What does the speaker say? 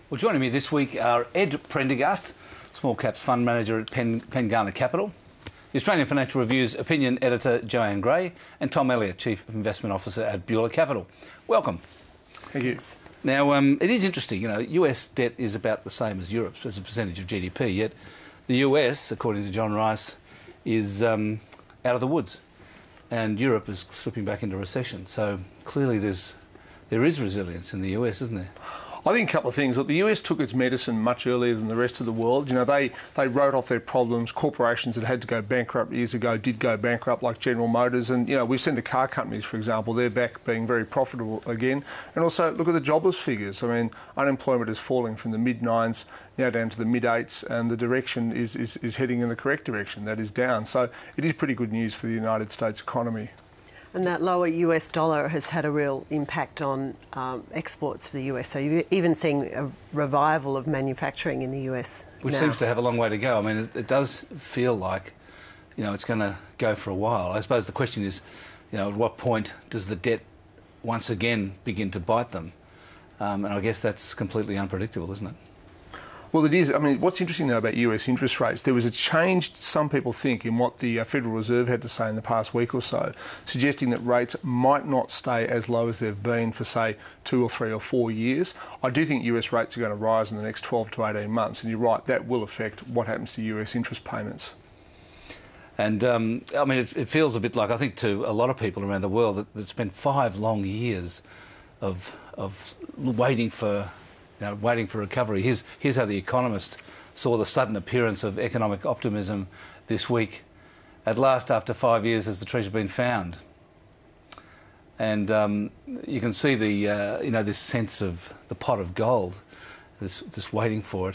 Well, joining me this week are Ed Prendergast, small caps fund manager at Pengana Capital, the Australian Financial Review's opinion editor Joanne Gray, and Tom Elliott, Chief Investment Officer at Beulah Capital. Welcome. Thank you. Now, it is interesting, you know, US debt is about the same as Europe's as a percentage of GDP, yet the US, according to John Rice, is out of the woods, and Europe is slipping back into recession. So clearly there is resilience in the US, isn't there? I think a couple of things. Look, the US took its medicine much earlier than the rest of the world. You know, they wrote off their problems. Corporations that had to go bankrupt years ago did go bankrupt, like General Motors. And, you know, we've seen the car companies, for example, they're back being very profitable again. And also, look at the jobless figures. I mean, unemployment is falling from the mid-9s now down to the mid-8s, and the direction is heading in the correct direction. That is down. So it is pretty good news for the United States economy. And that lower US dollar has had a real impact on exports for the US. So you're even seeing a revival of manufacturing in the US Which now. seems to have a long way to go. I mean, it does feel like, you know, it's going to go for a while. I suppose the question is, you know, at what point does the debt once again begin to bite them? And I guess that's completely unpredictable, isn't it? Well, it is. I mean, what's interesting, though, about US interest rates, there was a change, some people think, in what the Federal Reserve had to say in the past week or so, suggesting that rates might not stay as low as they've been for, say, 2 or 3 or 4 years. I do think US rates are going to rise in the next 12 to 18 months, and you're right, that will affect what happens to US interest payments. And, I mean, it feels a bit like, I think, to a lot of people around the world, that it's been 5 long years of waiting for... You know, waiting for recovery. Here's how The Economist saw the sudden appearance of economic optimism this week. At last, after 5 years, has the treasure been found? And you can see the, you know, this sense of the pot of gold, this waiting for it.